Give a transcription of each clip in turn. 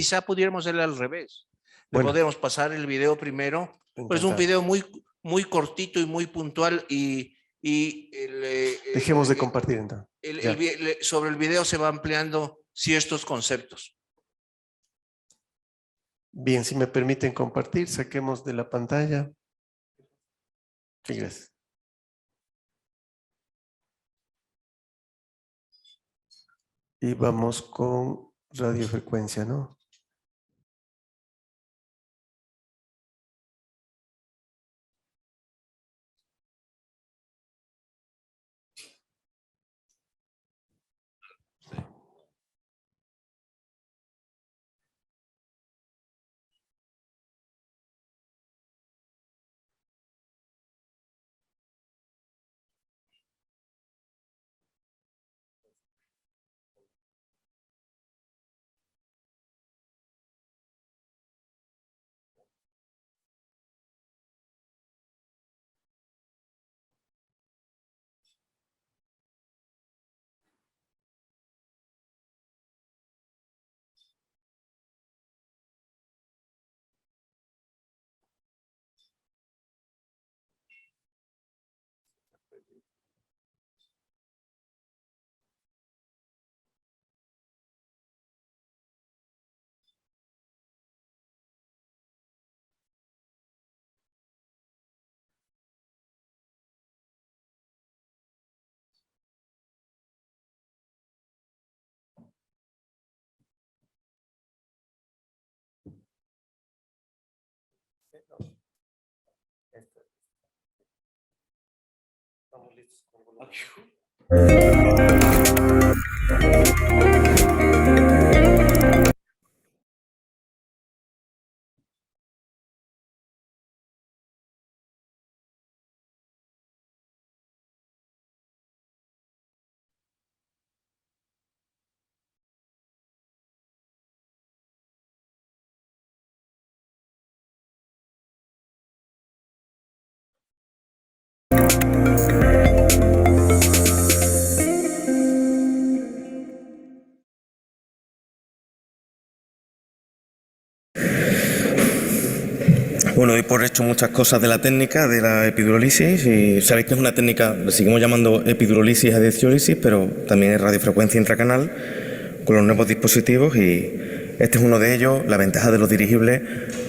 quizá pudiéramos hacerle al revés. Le Bueno. podemos pasar el video primero, pues un video muy cortito y muy puntual Dejemos de compartir entonces. Sobre el video se va ampliando ciertos conceptos. Bien, si me permiten compartir, saquemos de la pantalla. Sí, gracias. Y vamos con radiofrecuencia, ¿no? Estamos listos con Bueno, doy por hecho muchas cosas de la técnica de la epidurolisis y sabéis que es una técnica, le seguimos llamando epidurolisis adhesiólisis, pero también es radiofrecuencia intracanal con los nuevos dispositivos y este es uno de ellos. La ventaja de los dirigibles,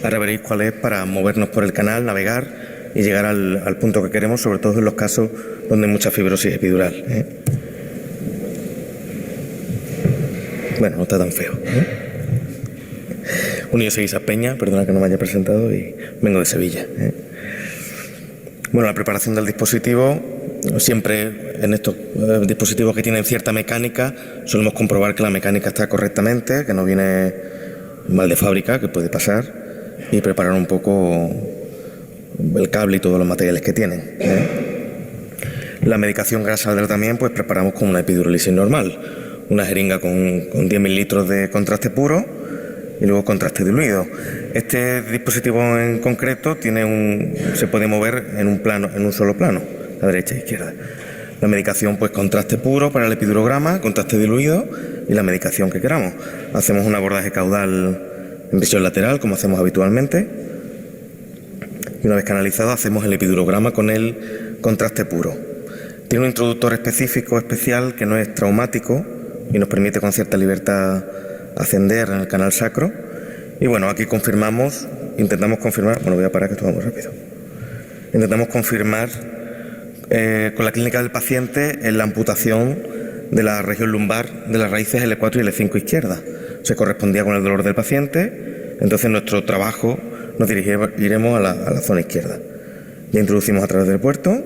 ahora veréis cuál es para movernos por el canal, navegar y llegar al punto que queremos, sobre todo en los casos donde hay mucha fibrosis epidural, ¿eh? Bueno, no está tan feo, ¿eh? Bueno, yo soy Isa Peña, perdona que no me haya presentado y vengo de Sevilla, ¿eh? Bueno, la preparación del dispositivo, siempre en estos dispositivos que tienen cierta mecánica, solemos comprobar que la mecánica está correctamente, que no viene mal de fábrica, que puede pasar, y preparar un poco el cable y todos los materiales que tienen, ¿eh? La medicación grasal también, pues preparamos con una epidurolisis normal, una jeringa con 10 mililitros de contraste puro, y luego contraste diluido. Este dispositivo en concreto se puede mover en un solo plano, la derecha e izquierda. La medicación, pues contraste puro para el epidurograma, contraste diluido y la medicación que queramos. Hacemos un abordaje caudal en visión lateral, como hacemos habitualmente. Y una vez canalizado, hacemos el epidurograma con el contraste puro. Tiene un introductor específico, especial, que no es traumático y nos permite con cierta libertad ascender en el canal sacro. Y bueno, aquí intentamos confirmar, bueno, voy a parar que esto va muy rápido. Intentamos confirmar con la clínica del paciente en la amputación de la región lumbar de las raíces L4 y L5 izquierda. Se correspondía con el dolor del paciente, entonces nuestro trabajo nos dirigiremos a la zona izquierda. Ya introducimos a través del puerto.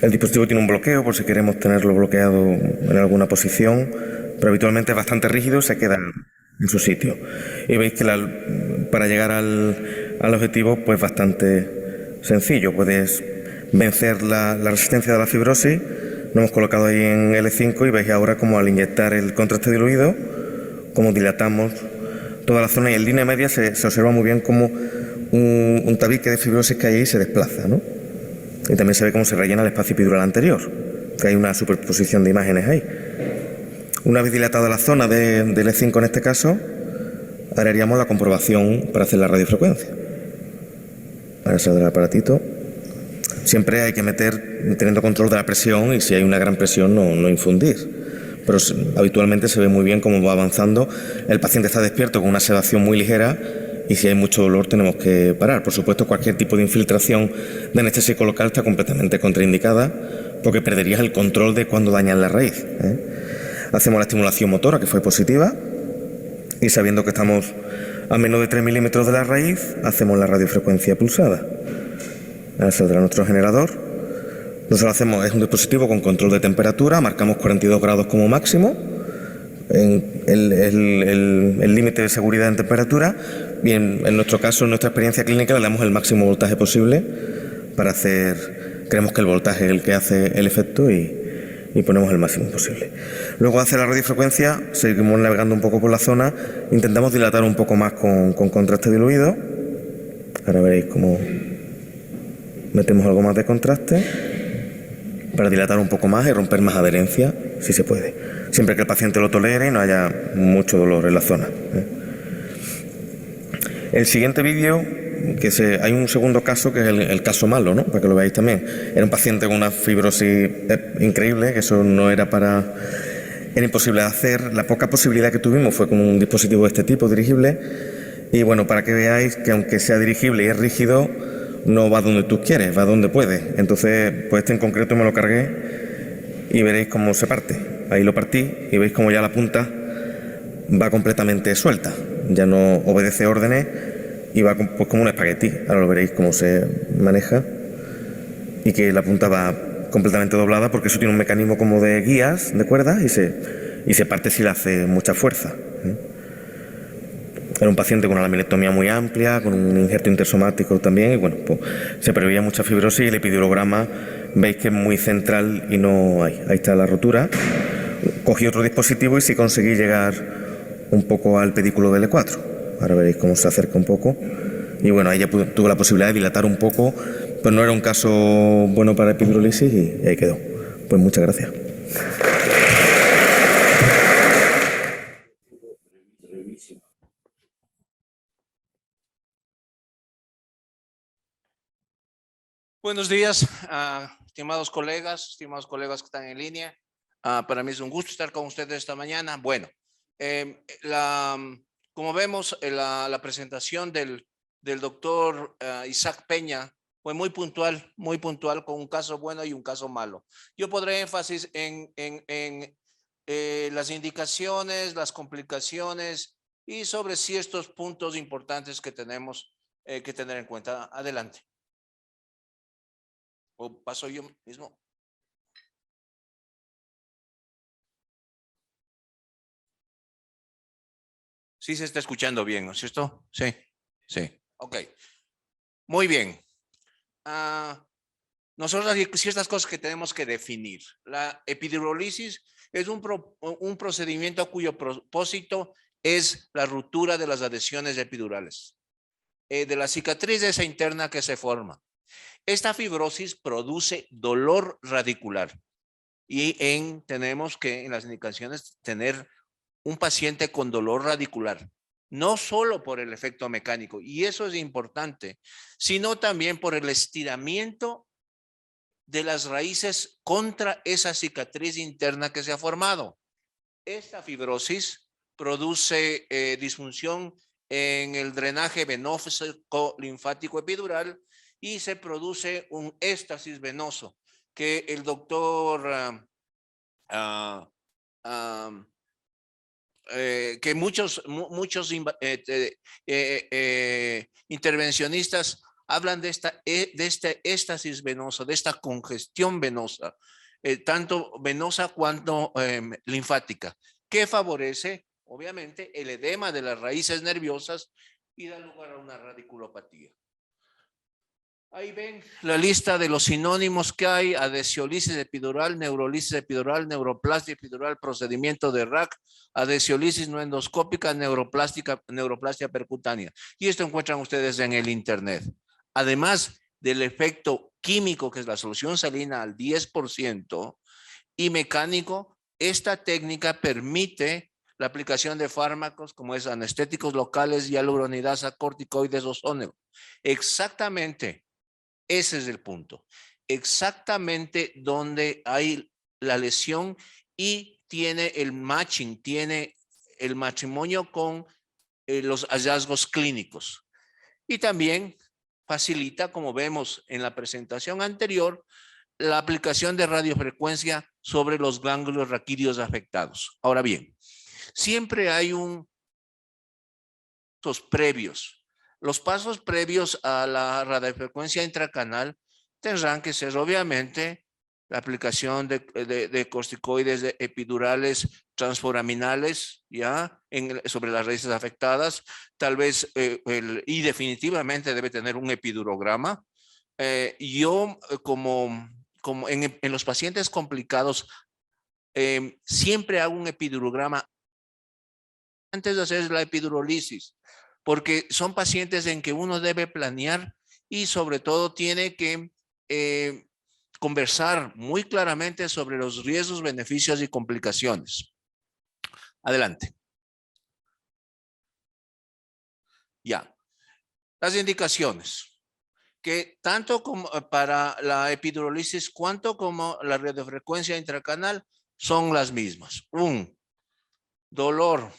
El dispositivo tiene un bloqueo por si queremos tenerlo bloqueado en alguna posición, pero habitualmente es bastante rígido y se queda en su sitio. Y veis que para llegar al objetivo pues bastante sencillo. Puedes vencer la resistencia de la fibrosis. Lo hemos colocado ahí en L5 y veis ahora como al inyectar el contraste diluido, como dilatamos toda la zona y en línea media se observa muy bien como un tabique de fibrosis que hay ahí se desplaza, ¿no? Y también se ve cómo se rellena el espacio epidural anterior, que hay una superposición de imágenes ahí. Una vez dilatada la zona del E5 en este caso, ahora haríamos la comprobación para hacer la radiofrecuencia. Ahora saldrá el aparatito. Siempre hay que meter teniendo control de la presión y si hay una gran presión no infundir. Pero habitualmente se ve muy bien cómo va avanzando. El paciente está despierto con una sedación muy ligera y si hay mucho dolor tenemos que parar. Por supuesto, cualquier tipo de infiltración de anestésico local está completamente contraindicada porque perderías el control de cuando dañas la raíz. Hacemos la estimulación motora, que fue positiva, y sabiendo que estamos a menos de 3 milímetros de la raíz, hacemos la radiofrecuencia pulsada. Ahora saldrá nuestro generador. Nosotros hacemos, es un dispositivo con control de temperatura, marcamos 42 grados como máximo, el límite de seguridad en temperatura, y en nuestro caso, en nuestra experiencia clínica, le damos el máximo voltaje posible para hacer, creemos que el voltaje es el que hace el efecto y ponemos el máximo posible. Luego de hacer la radiofrecuencia, seguimos navegando un poco por la zona, intentamos dilatar un poco más con contraste diluido. Ahora veréis cómo metemos algo más de contraste para dilatar un poco más y romper más adherencia, si se puede. Siempre que el paciente lo tolere y no haya mucho dolor en la zona. El siguiente vídeo, hay un segundo caso que es el caso malo, ¿no? Para que lo veáis también. Era un paciente con una fibrosis increíble, que eso no era era imposible de hacer. La poca posibilidad que tuvimos fue con un dispositivo de este tipo, dirigible. Y bueno, para que veáis que aunque sea dirigible y es rígido, no va donde tú quieres, va donde puedes. Entonces, pues este en concreto me lo cargué y veréis cómo se parte. Ahí lo partí y veis cómo ya la punta va completamente suelta. Ya no obedece órdenes y va pues como un espagueti. Ahora lo veréis cómo se maneja y que la punta va completamente doblada porque eso tiene un mecanismo como de guías de cuerdas y se parte si le hace mucha fuerza. Era un paciente con una laminectomía muy amplia, con un injerto intersomático también y bueno, pues se preveía mucha fibrosis y el epidurograma veis que es muy central y no hay. Ahí está la rotura. Cogí otro dispositivo y sí conseguí llegar un poco al pedículo del E4. Ahora veréis cómo se acerca un poco. Y bueno, ahí ya tuve la posibilidad de dilatar un poco, pero no era un caso bueno para epidurólisis y ahí quedó. Pues muchas gracias. Buenos días, estimados colegas que están en línea. Para mí es un gusto estar con ustedes esta mañana. Bueno, como vemos, la presentación del doctor Isaac Peña fue muy puntual con un caso bueno y un caso malo. Yo pondré énfasis en las indicaciones, las complicaciones y sobre ciertos puntos importantes que tenemos que tener en cuenta. Adelante. ¿O paso yo mismo? Sí se está escuchando bien, ¿no es cierto? Sí, sí. Ok. Muy bien. Nosotros hay ciertas cosas que tenemos que definir. La epidurólisis es un procedimiento cuyo propósito es la ruptura de las adhesiones epidurales, de la cicatriz esa interna que se forma. Esta fibrosis produce dolor radicular y tenemos que en las indicaciones tener un paciente con dolor radicular, no solo por el efecto mecánico, y eso es importante, sino también por el estiramiento de las raíces contra esa cicatriz interna que se ha formado. Esta fibrosis produce disfunción en el drenaje venoso linfático epidural y se produce un éstasis venoso que el doctor que muchos intervencionistas hablan de este éstasis venoso, de esta congestión venosa, tanto venosa cuanto linfática, que favorece obviamente el edema de las raíces nerviosas y da lugar a una radiculopatía. Ahí ven la lista de los sinónimos que hay: adhesiolisis epidural, neuroplastia epidural, procedimiento de RAC, adhesiolisis no endoscópica, neuroplastia percutánea. Y esto encuentran ustedes en el internet. Además del efecto químico, que es la solución salina al 10%, y mecánico, esta técnica permite la aplicación de fármacos como es anestéticos locales, hialuronidasa, corticoides o sóneo. Exactamente, ese es el punto. Exactamente donde hay la lesión y tiene el matching, tiene el matrimonio con los hallazgos clínicos. Y también facilita, como vemos en la presentación anterior, la aplicación de radiofrecuencia sobre los ganglios raquídeos afectados. Ahora bien, siempre hay pasos previos. Los pasos previos a la radiofrecuencia intracanal tendrán que ser, obviamente, la aplicación de corticoides epidurales transforaminales, ¿ya? Sobre las raíces afectadas. Tal vez, y definitivamente debe tener un epidurograma. Como en los pacientes complicados, siempre hago un epidurograma antes de hacer la epidurólisis, porque son pacientes en que uno debe planear y sobre todo tiene que conversar muy claramente sobre los riesgos, beneficios y complicaciones. Adelante. Ya. Las indicaciones, que tanto como para la epidurólisis cuanto como la radiofrecuencia intracanal son las mismas. Un dolor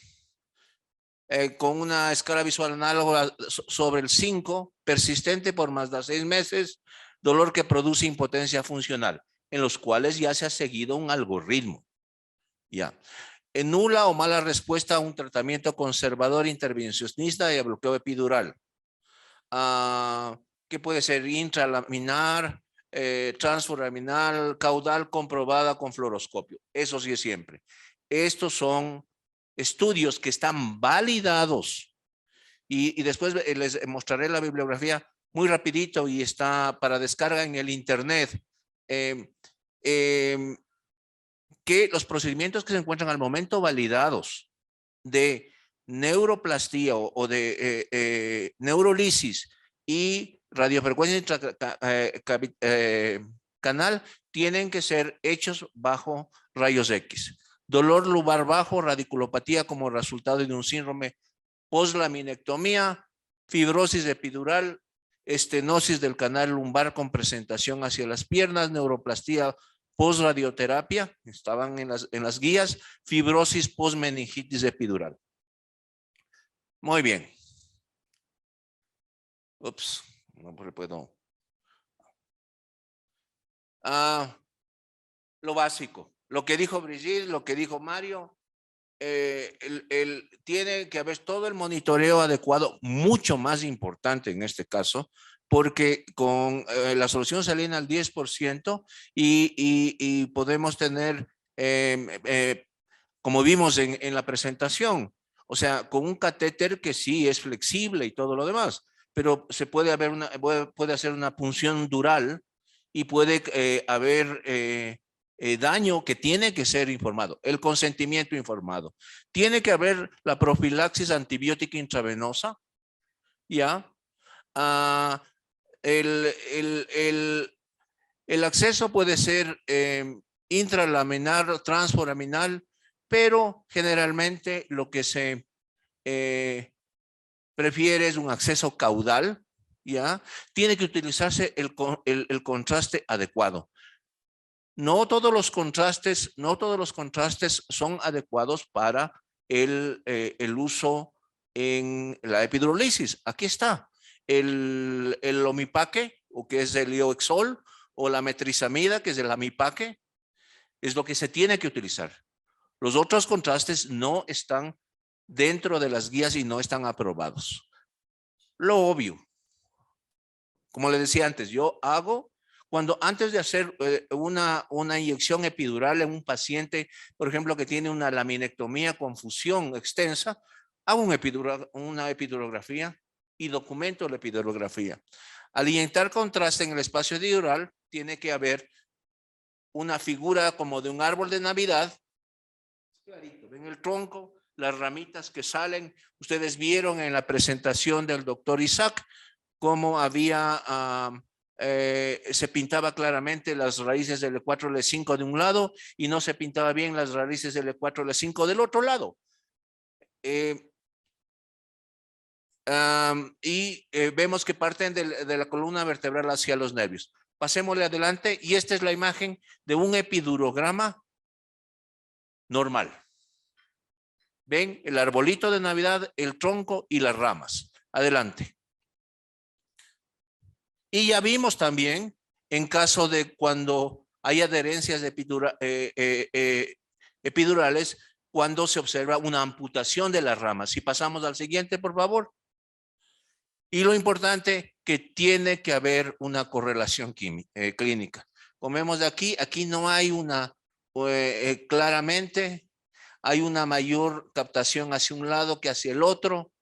con una escala visual análoga sobre el 5, persistente por más de 6 meses, dolor que produce impotencia funcional, en los cuales ya se ha seguido un algoritmo. Ya. En nula o mala respuesta a un tratamiento conservador intervencionista y a bloqueo epidural. Que puede ser intralaminar, transforaminal, caudal comprobada con fluoroscopio. Eso sí es siempre. Estos son estudios que están validados y después les mostraré la bibliografía muy rapidito y está para descarga en el internet. Que los procedimientos que se encuentran al momento validados de neuroplastía o de neurolisis y radiofrecuencia intracanal tienen que ser hechos bajo rayos X. Dolor lumbar bajo, radiculopatía como resultado de un síndrome poslaminectomía, fibrosis epidural, estenosis del canal lumbar con presentación hacia las piernas, neuroplastía post-radioterapia, estaban en las guías, fibrosis post-meningitis epidural. Muy bien. Ups, no puedo. Lo básico, lo que dijo Brigitte, lo que dijo Mario, tiene que haber todo el monitoreo adecuado, mucho más importante en este caso, porque con la solución salina al 10% y podemos tener, como vimos en la presentación, o sea, con un catéter que sí es flexible y todo lo demás, pero se puede hacer una punción dural y puede haber daño que tiene que ser informado, el consentimiento informado. Tiene que haber la profilaxis antibiótica intravenosa, ¿ya? El acceso puede ser intralaminar, transforaminal, pero generalmente lo que se prefiere es un acceso caudal, ¿ya? Tiene que utilizarse el contraste adecuado. No todos los contrastes son adecuados para el uso en la epidurólisis. Aquí está el Omipaque, o que es el Ioexol, o la metrizamida, que es el Amipaque, es lo que se tiene que utilizar. Los otros contrastes no están dentro de las guías y no están aprobados. Lo obvio, como le decía antes, yo hago cuando antes de hacer una inyección epidural en un paciente, por ejemplo, que tiene una laminectomía con fusión extensa, hago una epidurografía y documento la epidurografía. Al inyectar contraste en el espacio epidural, tiene que haber una figura como de un árbol de Navidad. Clarito, ven el tronco, las ramitas que salen. Ustedes vieron en la presentación del doctor Isaac cómo había se pintaba claramente las raíces del E4, L5 de un lado y no se pintaba bien las raíces del E4, L5 del otro lado. Vemos que parten de la columna vertebral hacia los nervios. Pasémosle adelante y esta es la imagen de un epidurograma normal. Ven el arbolito de Navidad, el tronco y las ramas. Adelante. Y ya vimos también, en caso de cuando hay adherencias de epidurales, cuando se observa una amputación de las ramas. Si pasamos al siguiente, por favor. Y lo importante, que tiene que haber una correlación clínica. Como vemos de aquí, aquí no hay una, claramente, hay una mayor captación hacia un lado que hacia el otro.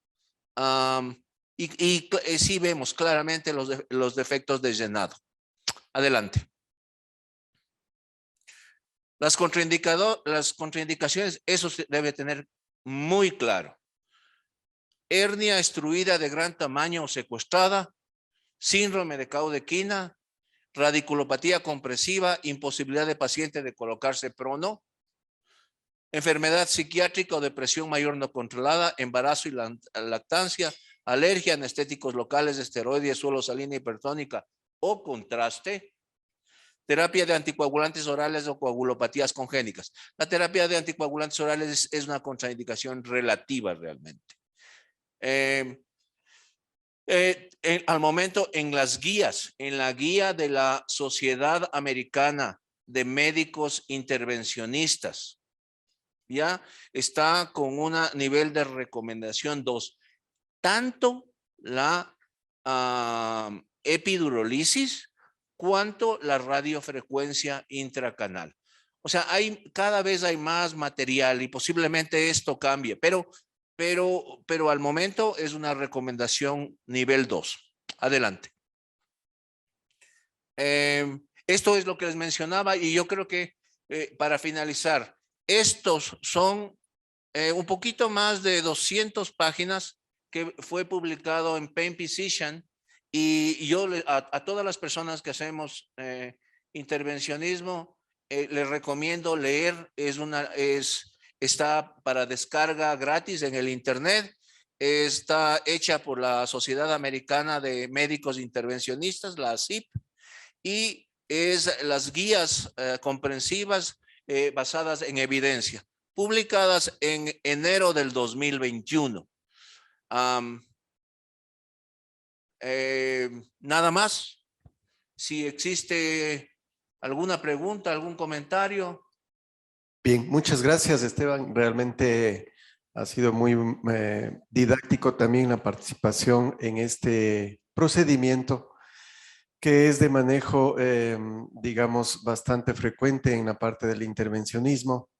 Sí vemos claramente los defectos de llenado. Adelante. Las contraindicaciones, eso se debe tener muy claro. Hernia extruida de gran tamaño o secuestrada, síndrome de caudequina, radiculopatía compresiva, imposibilidad de paciente de colocarse prono, enfermedad psiquiátrica o depresión mayor no controlada, embarazo y lactancia, alergia a anestéticos locales, esteroides, suelo salina hipertónica o contraste, terapia de anticoagulantes orales o coagulopatías congénicas. La terapia de anticoagulantes orales es una contraindicación relativa realmente. Al momento en las guías, en la guía de la Sociedad Americana de Médicos Intervencionistas, ya está con un nivel de recomendación 2. Tanto la epidurolisis cuanto la radiofrecuencia intracanal. O sea, cada vez hay más material y posiblemente esto cambie, pero al momento es una recomendación nivel 2. Adelante. Esto es lo que les mencionaba y yo creo que para finalizar, estos son un poquito más de 200 páginas que fue publicado en Pain Physician y yo a todas las personas que hacemos intervencionismo les recomiendo leer. Está para descarga gratis en el internet. Está hecha por la Sociedad Americana de Médicos Intervencionistas, la ACIP, y es las guías comprensivas basadas en evidencia, publicadas en enero del 2021. Nada más. Si existe alguna pregunta, algún comentario. Bien, muchas gracias, Esteban. Realmente ha sido muy didáctico también la participación en este procedimiento que es de manejo, digamos, bastante frecuente en la parte del intervencionismo.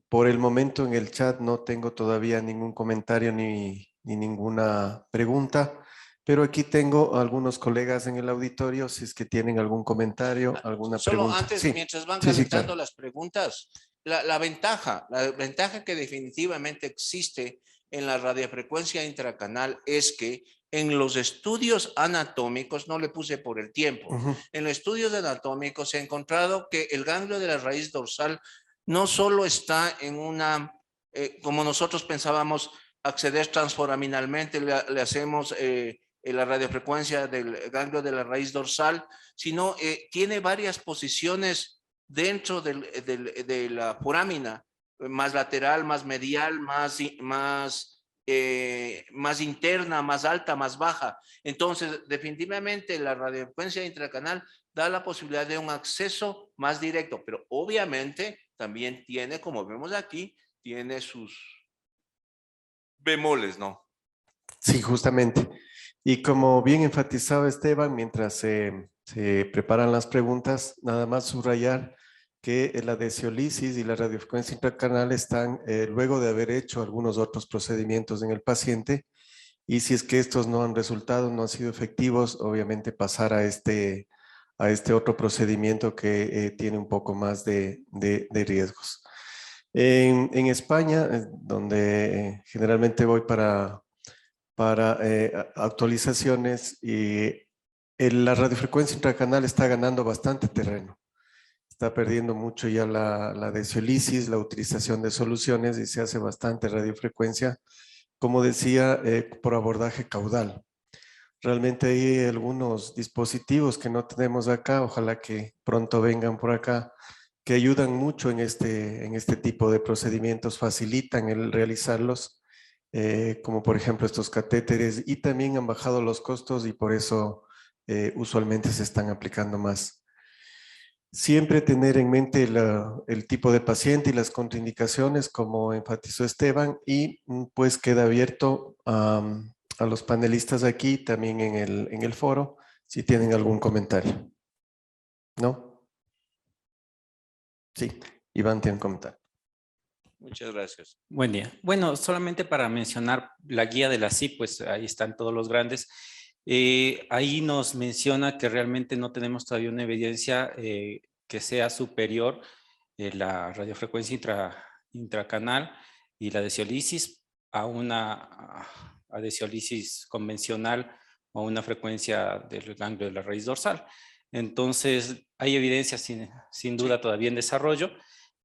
Por el momento en el chat no tengo todavía ningún comentario ni ninguna pregunta, pero aquí tengo algunos colegas en el auditorio, si es que tienen algún comentario, alguna Solo pregunta. antes, Sí. mientras van Sí, calentando claro. las preguntas, la ventaja que definitivamente existe en la radiofrecuencia intracanal es que en los estudios anatómicos, no le puse por el tiempo, en los estudios anatómicos se ha encontrado que el ganglio de la raíz dorsal no solo está en una, como nosotros pensábamos, acceder transforaminalmente, le hacemos la radiofrecuencia del ganglio de la raíz dorsal, sino tiene varias posiciones dentro de la forámina, más lateral, más medial, más interna, más alta, más baja. Entonces, definitivamente la radiofrecuencia intracanal da la posibilidad de un acceso más directo, pero obviamente también tiene, como vemos aquí, tiene sus bemoles, ¿no? Sí, justamente. Y como bien enfatizaba Esteban, mientras se preparan las preguntas, nada más subrayar que la desciolisis y la radiofrecuencia intracanal están luego de haber hecho algunos otros procedimientos en el paciente, y si es que estos no han resultado, no han sido efectivos, obviamente pasar a este otro procedimiento que tiene un poco más de riesgos. En España, donde generalmente voy para actualizaciones, y la radiofrecuencia intracanal está ganando bastante terreno. Está perdiendo mucho ya la desciolisis, la utilización de soluciones y se hace bastante radiofrecuencia, como decía, por abordaje caudal. Realmente hay algunos dispositivos que no tenemos acá, ojalá que pronto vengan por acá, que ayudan mucho en este tipo de procedimientos, facilitan el realizarlos, como por ejemplo estos catéteres, y también han bajado los costos y por eso usualmente se están aplicando más. Siempre tener en mente el tipo de paciente y las contraindicaciones, como enfatizó Esteban, y pues queda abierto a los panelistas aquí, también en el foro, si tienen algún comentario. ¿No? Sí, Iván tiene un comentario. Muchas gracias. Buen día. Bueno, solamente para mencionar la guía de la CIP, pues ahí están todos los grandes. Ahí nos menciona que realmente no tenemos todavía una evidencia que sea superior la radiofrecuencia intracanal y la desciolisis a una desciolisis convencional o una frecuencia del ganglio de la raíz dorsal. Entonces, hay evidencia sin duda todavía en desarrollo,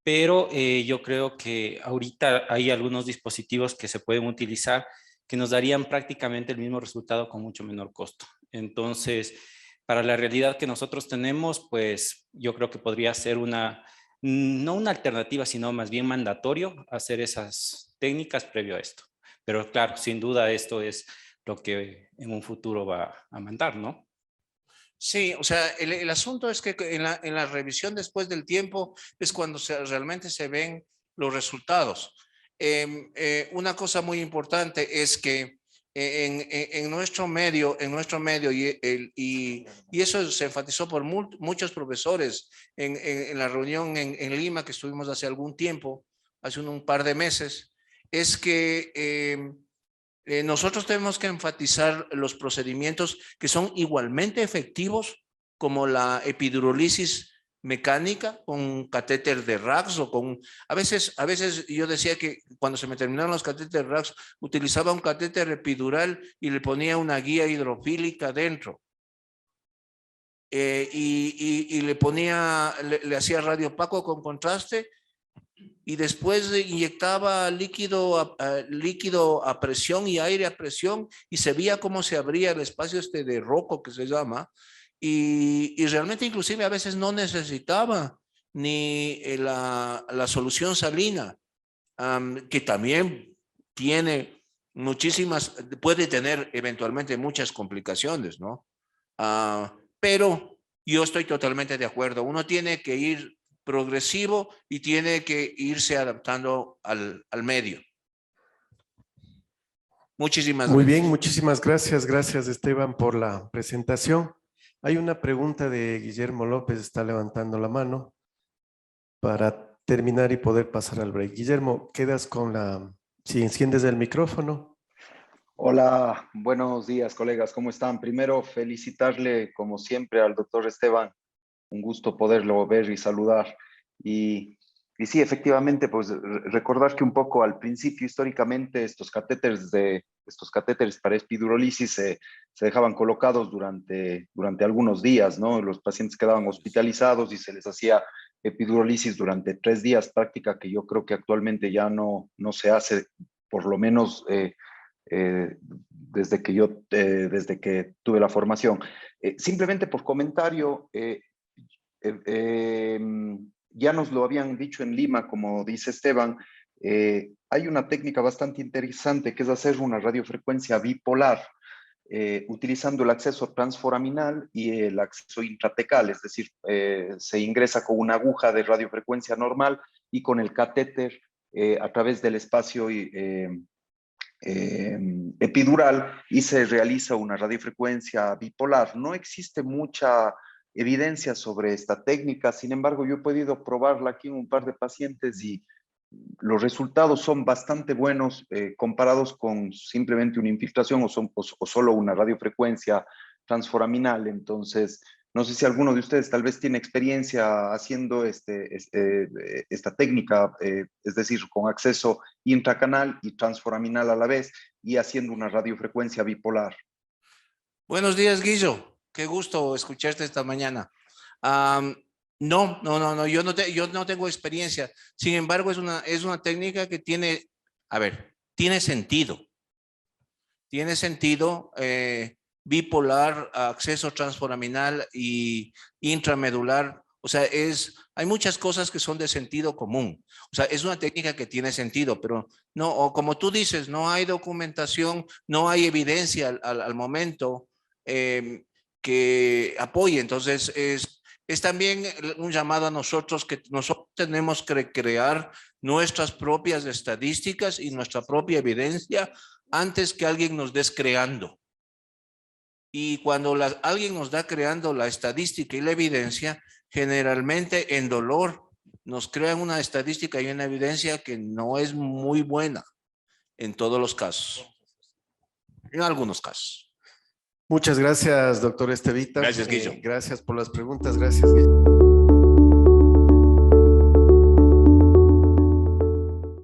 pero yo creo que ahorita hay algunos dispositivos que se pueden utilizar que nos darían prácticamente el mismo resultado con mucho menor costo. Entonces, para la realidad que nosotros tenemos, pues yo creo que podría ser no una alternativa, sino más bien mandatorio hacer esas técnicas previo a esto. Pero claro, sin duda esto es lo que en un futuro va a mandar, ¿no? Sí, o sea, el asunto es que en la revisión después del tiempo es cuando realmente se ven los resultados. Una cosa muy importante es que en nuestro medio y eso se enfatizó por muchos profesores en la reunión en Lima que estuvimos hace algún tiempo, hace un par de meses, es que nosotros tenemos que enfatizar los procedimientos que son igualmente efectivos como la epidurólisis mecánica con catéter de Rax o con... A veces yo decía que cuando se me terminaron los catéteres Rax utilizaba un catéter epidural y le ponía una guía hidrofílica dentro. Y le hacía radio opaco con contraste y después inyectaba líquido a presión y aire a presión y se veía cómo se abría el espacio de Rocco que se llama y realmente inclusive a veces no necesitaba ni la solución salina que también tiene puede tener eventualmente muchas complicaciones, ¿no? Pero yo estoy totalmente de acuerdo, uno tiene que ir progresivo y tiene que irse adaptando al medio. Muchísimas Muy gracias. bien, muchísimas gracias. Gracias, Esteban, por la presentación. Hay una pregunta de Guillermo López, está levantando la mano para terminar y poder pasar al break. Guillermo, quedas con si enciendes el micrófono. Hola, buenos días, colegas, ¿cómo están? Primero, felicitarle, como siempre, al doctor Esteban. Un gusto poderlo ver y saludar. Y sí, efectivamente, pues recordar que un poco al principio, históricamente, estos catéteres para epidurólisis se dejaban colocados durante algunos días, ¿no? Los pacientes quedaban hospitalizados y se les hacía epidurólisis durante 3 días, práctica que yo creo que actualmente ya no se hace, por lo menos desde que tuve la formación. Simplemente por comentario, ya nos lo habían dicho en Lima, como dice Esteban, hay una técnica bastante interesante que es hacer una radiofrecuencia bipolar, utilizando el acceso transforaminal y el acceso intratecal, es decir, se ingresa con una aguja de radiofrecuencia normal y con el catéter a través del espacio epidural y se realiza una radiofrecuencia bipolar. No existe mucha evidencia sobre esta técnica, sin embargo yo he podido probarla aquí en un par de pacientes y los resultados son bastante buenos comparados con simplemente una infiltración o solo una radiofrecuencia transforaminal. Entonces, no sé si alguno de ustedes tal vez tiene experiencia haciendo esta técnica, es decir, con acceso intracanal y transforaminal a la vez y haciendo una radiofrecuencia bipolar. Buenos días, Guillo. qué gusto escucharte esta mañana. No, yo no tengo experiencia. Sin embargo, es una técnica que tiene, a ver, tiene sentido. Tiene sentido bipolar, acceso transforaminal y intramedular. O sea, hay muchas cosas que son de sentido común. O sea, es una técnica que tiene sentido, pero no, o como tú dices, no hay documentación, no hay evidencia al momento que apoye. Entonces, es también un llamado a nosotros que nosotros tenemos que crear nuestras propias estadísticas y nuestra propia evidencia antes que alguien nos des creando. Y cuando alguien nos da creando la estadística y la evidencia, generalmente en dolor nos crean una estadística y una evidencia que no es muy buena en todos los casos. En algunos casos. Muchas gracias, doctor Estevita. Gracias, Guillo. Gracias por las preguntas. Gracias, Guillo.